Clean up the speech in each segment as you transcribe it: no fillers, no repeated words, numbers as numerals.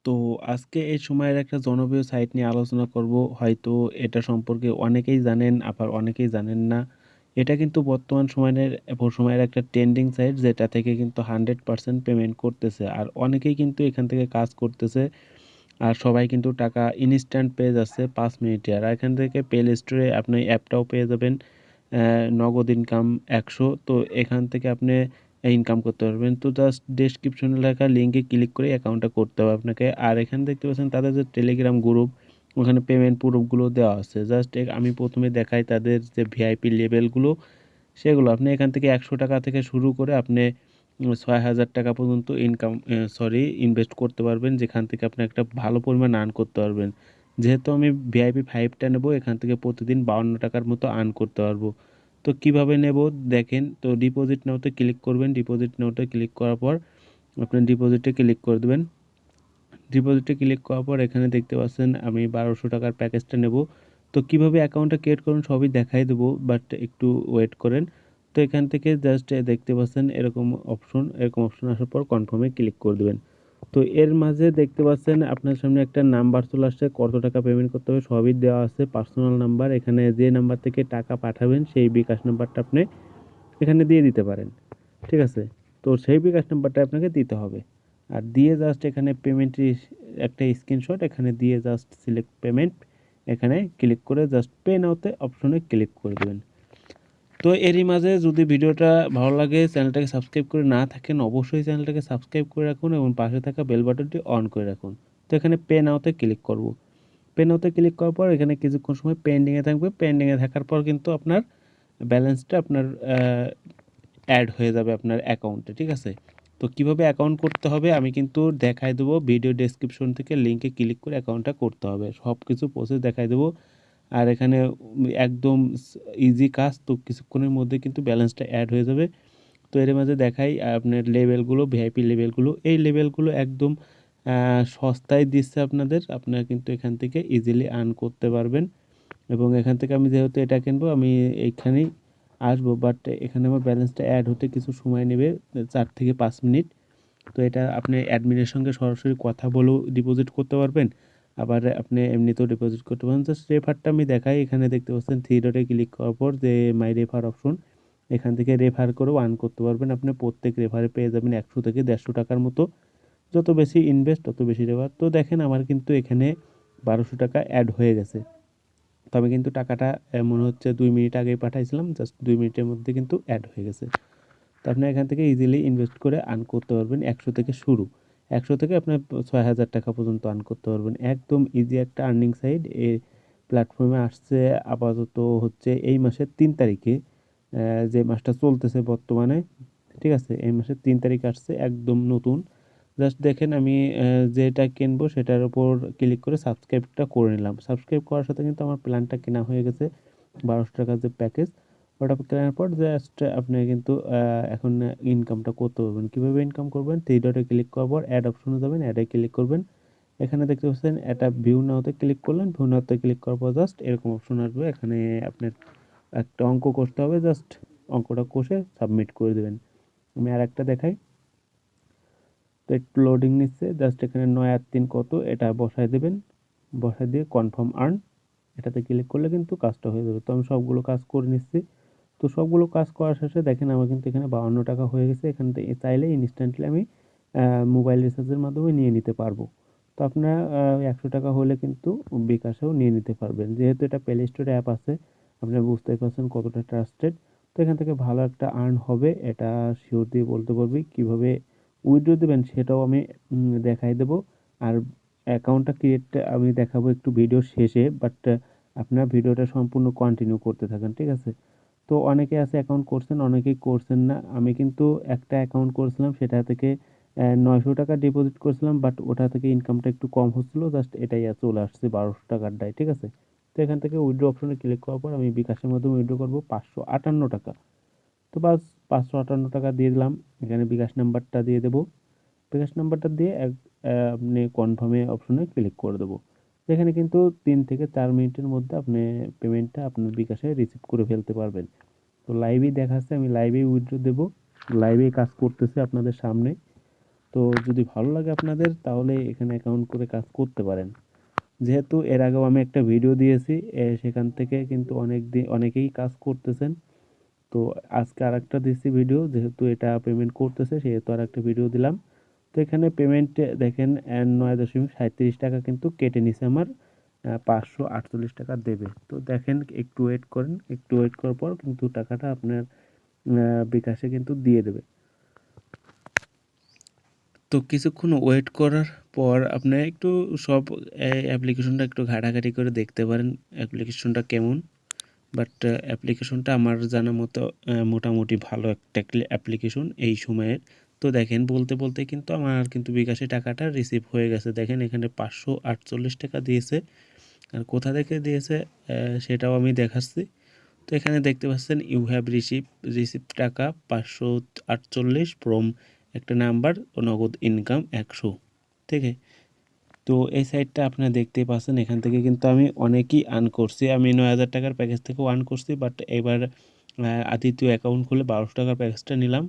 তো আজকে এই সময়ের একটা জনপ্রিয় সাইট নিয়ে আলোচনা করব। হয়তো এটা সম্পর্কে অনেকেই জানেন, আবার অনেকেই জানেন না। এটা কিন্তু বর্তমান সময়ের একটা ট্রেন্ডিং সাইট, যেটা থেকে কিন্তু 100% পেমেন্ট করতেছে, আর অনেকেই কিন্তু এখান থেকে কাজ করতেছে। আর সবাই কিন্তু টাকা ইনস্ট্যান্ট পেয়ে যাচ্ছে 5 মিনিটে। আর এখান থেকে প্লে স্টোরে আপনি অ্যাপটাও পেয়ে যাবেন, নগদ ইনকাম 100। তো এখান থেকে আপনি ইনকাম করতে পারবেন। তো জাস্ট ডেসক্রিপশনে লেখা লিঙ্কে ক্লিক করে অ্যাকাউন্টটা করতে হবে আপনাকে। আর এখানে দেখতে পাচ্ছেন তাদের যে টেলিগ্রাম গ্রুপ, ওখানে পেমেন্ট প্রুফগুলো দেওয়া আছে। জাস্ট আমি প্রথমে দেখাই তাদের যে ভিআইপি লেভেলগুলো, সেগুলো আপনি এখান থেকে 100 টাকা থেকে শুরু করে আপনি 6,000 টাকা পর্যন্ত ইনভেস্ট করতে পারবেন, যেখান থেকে আপনি একটা ভালো পরিমাণ আর্ন করতে পারবেন। যেহেতু আমি ভিআইপি 5টা নেব, এখান থেকে প্রতিদিন 52 টাকার মতো আর্ন করতে পারবো। তো কিভাবে নেব দেখেন। তো ডিপোজিট নাওতে ক্লিক করবেন। ডিপোজিট নাওতে ক্লিক করার পর আপনি ডিপোজিটে ক্লিক করে দেবেন। ডিপোজিটে ক্লিক করার পর এখানে দেখতে পাচ্ছেন আমি 1200 টাকার প্যাকেজটা নেব। তো কিভাবে অ্যাকাউন্টটা ক্রিয়েট করুন সবই দেখাই দেবো, বাট একটু ওয়েট করেন। তো এখান থেকে জাস্ট দেখতে পাচ্ছেন এরকম অপশন আসার পর কনফার্মে ক্লিক করে দেবেন। তো এর মাঝে দেখতে পাচ্ছেন আপনার সামনে একটা নাম্বার চলে আসছে, কত টাকা পেমেন্ট করতে হবে সবই দেওয়া আছে, পার্সোনাল নাম্বার। এখানে যে নাম্বার থেকে টাকা পাঠাবেন সেই বিকাশ নাম্বারটা আপনি এখানে দিয়ে দিতে পারেন, ঠিক আছে? তো সেই বিকাশ নাম্বারটা আপনাকে দিতে হবে। আর দিয়ে জাস্ট এখানে পেমেন্টের একটা স্ক্রিনশট এখানে দিয়ে জাস্ট সিলেক্ট পেমেন্ট, এখানে ক্লিক করে জাস্ট পে নাওতে অপশনে ক্লিক করে দেবেন। তো এরই মাঝে যদি ভিডিওটা ভালো লাগে, চ্যানেলটাকে সাবস্ক্রাইব করে না থাকেন, অবশ্যই চ্যানেলটাকে সাবস্ক্রাইব করে রাখুন এবং পাশে থাকা বেল বাটনটি অন করে রাখুন। তো এখানে পে নাওতে ক্লিক করব। পে নাওতে ক্লিক করার পর এখানে কিছুক্ষণ সময় পেন্ডিংয়ে থাকবে। পেন্ডিংয়ে থাকার পর কিন্তু আপনার ব্যালেন্সটা আপনার অ্যাড হয়ে যাবে আপনার অ্যাকাউন্টে, ঠিক আছে? তো কিভাবে অ্যাকাউন্ট করতে হবে আমি কিন্তু দেখাই দেবো, ভিডিও ডেসক্রিপশন থেকে লিঙ্কে ক্লিক করে অ্যাকাউন্টটা করতে হবে, সব কিছু প্রসেস দেখাই দেবো। আর এখানে একদম ইজি কাজ, তো কিছুক্ষণের মধ্যে কিন্তু ব্যালেন্সটা অ্যাড হয়ে যাবে। তো এর মাঝে দেখাই আপনার লেভেলগুলো, ভিআইপি লেভেলগুলো, এই লেভেলগুলো একদম সস্তায় দিচ্ছে আপনাদের। আপনারা কিন্তু এখান থেকে ইজিলি আর্ন করতে পারবেন। এবং এখান থেকে আমি যেহেতু এটা কিনবো, আমি এইখানেই আসবো, বাট এখানে আমার ব্যালেন্সটা অ্যাড হতে কিছু সময় নেবে, 4 থেকে 5 মিনিট। তো এটা আপনি অ্যাডমিনের সঙ্গে সরাসরি কথা বলেও ডিপোজিট করতে পারবেন, আবার আপনি এমনিতেও ডিপোজিট করতে পারেন। জাস্ট রেফারটা আমি দেখাই। এখানে দেখতে পাচ্ছেন থ্রি ডটে ক্লিক করার পর যে মাই রেফার অপশন, এখান থেকে রেফার করেও আর্ন করতে পারবেন। আপনি প্রত্যেক রেফারে পেয়ে যাবেন 100 থেকে 150 টাকার মতো। যত বেশি ইনভেস্ট তত বেশি রেফার। তো দেখেন আমার কিন্তু এখানে 1200 টাকা অ্যাড হয়ে গেছে। তো আমি কিন্তু টাকাটা মনে হচ্ছে 2 মিনিট আগেই পাঠাইছিলাম, জাস্ট 2 মিনিটের মধ্যে কিন্তু অ্যাড হয়ে গেছে। তো আপনি এখান থেকে ইজিলি ইনভেস্ট করে আর্ন করতে পারবেন। 100 থেকে শুরু, 100 থেকে আপনার 6,000 টাকা পর্যন্ত আর্ন করতে পারবেন। একদম ইজি একটা আর্নিং সাইট। এই প্ল্যাটফর্মে আসছে আপাতত হচ্ছে এই মাসের 3 তারিখে, যে মাসটা চলতেছে বর্তমানে, ঠিক আছে? এই মাসের 3 তারিখ আসছে, একদম নতুন। জাস্ট দেখেন আমি যেটা কিনবো সেটার উপর ক্লিক করে সাবস্ক্রাইবটা করে নিলাম। সাবস্ক্রাইব করার সাথে কিন্তু আমার প্ল্যানটা কেনা হয়ে গেছে, 1200 টাকার যে প্যাকেজ, ওটা কেনার পর জাস্ট আপনি কিন্তু এখন ইনকামটা করতে পারবেন। কীভাবে ইনকাম করবেন? থ্রি ডটে ক্লিক করার পর অ্যাড অপশনে যাবেন, অ্যাডে ক্লিক করবেন। এখানে দেখতে পাচ্ছেন একটা ভিউ নাওতে ক্লিক করলেন, ভিউ নাওতে ক্লিক করার পর জাস্ট এরকম অপশন আসবে। এখানে আপনার একটা অঙ্ক কষতে হবে, জাস্ট অঙ্কটা কষে সাবমিট করে দেবেন। আমি আর একটা দেখাই। তো একটু লোডিং নিচ্ছে, জাস্ট এখানে 9 আর 3 কত এটা বসায় দেবেন। বসায় দিয়ে কনফার্ম আর্ন, এটাতে ক্লিক করলে কিন্তু কাজটা হয়ে যাবে। তো আমি সবগুলো কাজ করে নিচ্ছি। তো সবগুলো কাজ করার শেষে দেখেন আমার কিন্তু এখানে 52 টাকা হয়ে গেছে। এখান থেকে চাইলে ইনস্ট্যান্টলি আমি মোবাইল রিচার্জের মাধ্যমে নিয়ে নিতে পারবো। তো আপনার 100 টাকা হলে কিন্তু বিকাশেও নিয়ে নিতে পারবেন। যেহেতু এটা প্লে স্টোরে অ্যাপ আছে, আপনি বুঝতেই পারছেন কতটা ট্রাস্টেড। তো এখান থেকে ভালো একটা আর্ন হবে, এটা শিওর দিয়ে বলতে পারবি। কীভাবে উইথড্র দেবেন সেটাও আমি দেখাই দেবো। আর অ্যাকাউন্টটা ক্রিয়েট আমি দেখাবো একটু ভিডিওর শেষে, বাট আপনার ভিডিওটা সম্পূর্ণ কন্টিনিউ করতে থাকেন, ঠিক আছে? তো অনেকে আছে অ্যাকাউন্ট করছেন, অনেকেই করছেন না। আমি কিন্তু একটা অ্যাকাউন্ট করেছিলাম, সেটা থেকে 900 টাকা ডিপোজিট করেছিলাম, বাট ওটা থেকে ইনকামটা একটু কম হচ্ছিলো। জাস্ট এটাই চলে আসছে 1200 টাকারটাই, ঠিক আছে? তো এখান থেকে উইথড্র অপশনে ক্লিক করার পর আমি বিকাশের মাধ্যমে উইথড্র করবো 558 টাকা। তো বাস 558 টাকা দিয়ে দিলাম। এখানে বিকাশ নাম্বারটা দিয়ে দেবো। বিকাশ নাম্বারটা দিয়ে আপনি কনফার্মে অপশনে ক্লিক করে দেবো। এখানে কিন্তু 3 থেকে 4 মিনিটের মধ্যে আপনি পেমেন্টটা আপনার বিকাশে রিসিভ করে ফেলতে পারবেন। তো লাইভেই দেখাচ্ছে, আমি লাইভেই উইথড্র দেবো, লাইভেই কাজ করতেছে আপনাদের সামনে। তো যদি ভালো লাগে আপনাদের তাহলে এখানে অ্যাকাউন্ট করে কাজ করতে পারেন। যেহেতু এর আগেও আমি একটা ভিডিও দিয়েছি, সেখান থেকে কিন্তু অনেকেই কাজ করতেছেন। তো আজকে আরেকটা দিচ্ছি ভিডিও, যেহেতু এটা পেমেন্ট করতেছে সেহেতু আরেকটা ভিডিও দিলাম। তো এখানে পেমেন্টে দেখেন 9.37 টাকা কিন্তু কেটে নিছে আমার, 548 টাকা দেবে। তো দেখেন একটু ওয়েট করেন, একটু ওয়েট করার পর কিন্তু টাকাটা আপনার বিকাশে কিন্তু দিয়ে দেবে। তো কিছুক্ষণ ওয়েট করার পর আপনি একটু সব অ্যাপ্লিকেশনটা একটু ঘাটাঘাটি করে দেখতে পারেন অ্যাপ্লিকেশনটা কেমন। বাট অ্যাপ্লিকেশনটা আমার জানা মতো মোটামুটি ভালো একটা অ্যাপ্লিকেশন এই সময়ের। তো দেখেন বলতে বলতে কিন্তু আমার কিন্তু বিকাশে টাকাটা রিসিভ হয়ে গেছে। দেখেন এখানে 548 টাকা দিয়েছে, আর কোথা থেকে দিয়েছে সেটাও আমি দেখাচ্ছি। তো এখানে দেখতে পাচ্ছেন ইউ হ্যাভ রিসিভ টাকা 548 ফ্রম একটা নাম্বার ও নগদ ইনকাম 100। ঠিক আছে, তো এই সাইটটা আপনারা দেখতেই পাচ্ছেন, এখান থেকে কিন্তু আমি অনেকই আর্ন করছি। আমি 9,000 টাকার প্যাকেজ থেকেও আর্ন করছি, বাট এবার দ্বিতীয় অ্যাকাউন্ট খুলে 1200 টাকার প্যাকেজটা নিলাম।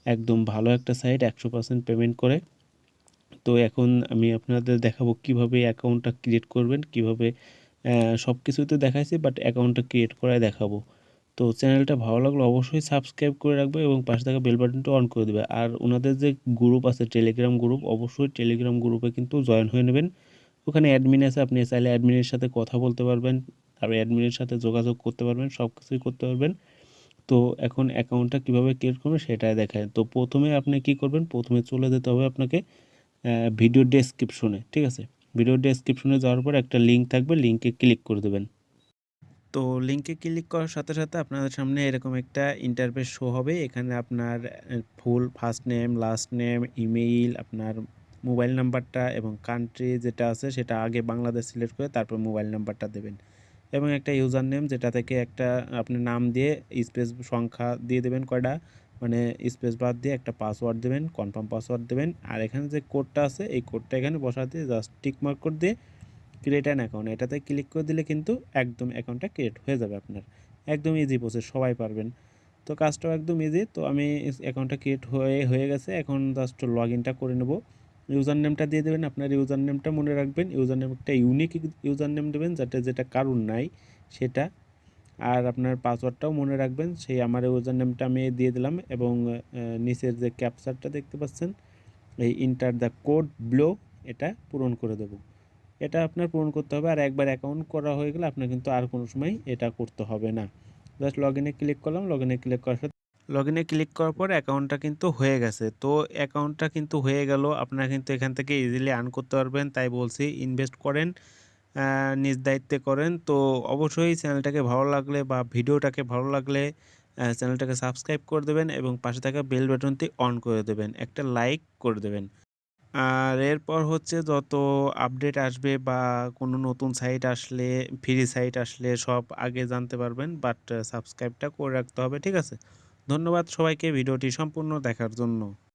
একদম ভালো একটা সাইট, 100% পেমেন্ট করে। তো এখন আমি আপনাদের দেখাবো কিভাবে অ্যাকাউন্টটা ক্রিয়েট করবেন, কিভাবে সব কিছুই তো দেখাইছি, বাট অ্যাকাউন্টটা ক্রিয়েট করাই দেখাবো। তো চ্যানেলটা ভালো লাগলে অবশ্যই সাবস্ক্রাইব করে রাখবে এবং পাশে থাকা বেল বাটনটা অন করে দেবে। আর ওনাদের যে গ্রুপ আছে টেলিগ্রাম গ্রুপ, অবশ্যই টেলিগ্রাম গ্রুপে কিন্তু জয়েন হয়ে নেবেন। ওখানে অ্যাডমিন আছে, আপনি চাইলে অ্যাডমিনের সাথে কথা বলতে পারবেন, আর অ্যাডমিনের সাথে যোগাযোগ করতে পারবেন, সব কিছুই করতে পারবেন। তো এখন অ্যাকাউন্টটা কীভাবে ক্রিয়েট করবেন সেটাই দেখায়। তো প্রথমে আপনি কি করবেন, প্রথমে চলে যেতে হবে আপনাকে ভিডিও ডেসক্রিপশনে। ঠিক আছে, ভিডিও ডেসক্রিপশনে যাওয়ার পর একটা লিঙ্ক থাকবে, লিঙ্কে ক্লিক করে দেবেন। তো লিঙ্কে ক্লিক করার সাথে সাথে আপনাদের সামনে এরকম একটা ইন্টারফেস শো হবে। এখানে আপনার full first name, last name, email, আপনার মোবাইল নাম্বারটা এবং কান্ট্রি যেটা আছে সেটা আগে বাংলাদেশ সিলেক্ট করে তারপর মোবাইল নাম্বারটা দেবেন, এবং একটা ইউজার নেম যেটা থেকে একটা আপনার নাম দিয়ে স্পেস সংখ্যা দিয়ে দেবেন কয়টা, মানে স্পেস বাদ দিয়ে একটা পাসওয়ার্ড দেবেন, কনফার্ম পাসওয়ার্ড দেবেন। আর এখানে যে কোডটা আছে এই কোডটা এখানে বসাতে জাস্ট টিক মার্ক করে দিয়ে ক্রিয়েট অ্যান অ্যাকাউন্ট এটাতে ক্লিক করে দিলে কিন্তু একদম অ্যাকাউন্টটা ক্রিয়েট হয়ে যাবে আপনার। একদম ইজি প্রসেস, সবাই পারবেন। তো কাজটাও একদম ইজি। তো আমি অ্যাকাউন্টটা ক্রিয়েট হয়ে গেছে, এখন জাস্ট লগ ইনটা করে নেব। ইউজার নেমটা দিয়ে দেবেন, আপনার ইউজার নেমটা মনে রাখবেন, ইউজার নেম একটা ইউনিক ইউজার নেম দেবেন যাতে যেটা কারুর নাই সেটা। আর আপনার পাসওয়ার্ডটাও মনে রাখবেন, সেই আমার ইউজার নেমটা আমি দিয়ে দিলাম, এবং নিচের যে ক্যাপচারটা দেখতে পাচ্ছেন এই ইন্টার দ্য কোড ব্লো, এটা পূরণ করে দেবো। এটা আপনার পূরণ করতে হবে, আর একবার অ্যাকাউন্ট করা হয়ে গেলে আপনার কিন্তু আর কোনো সময় এটা করতে হবে না। জাস্ট লগ ইনে ক্লিক করলাম, লগ ইনে ক্লিক করার পর অ্যাকাউন্টটা কিন্তু হয়ে গেছে। তো অ্যাকাউন্টটা কিন্তু হয়ে গেল, আপনারা কিন্তু এখান থেকে ইজিলি আর্ন করতে পারবেন। তাই বলছি ইনভেস্ট করেন, নিজ দায়িত্বে করেন। তো অবশ্যই চ্যানেলটাকে ভালো লাগলে বা ভিডিওটাকে ভালো লাগলে চ্যানেলটাকে সাবস্ক্রাইব করে দেবেন এবং পাশে থাকা বেল বাটনটি অন করে দেবেন, একটা লাইক করে দেবেন। আর এরপর হচ্ছে যত আপডেট আসবে বা কোনো নতুন সাইট আসলে, ফ্রি সাইট আসলে সব আগে জানতে পারবেন, বাট সাবস্ক্রাইবটা করে রাখতে হবে। ঠিক আছে, ধন্যবাদ সবাইকে ভিডিওটি সম্পূর্ণ দেখার জন্য।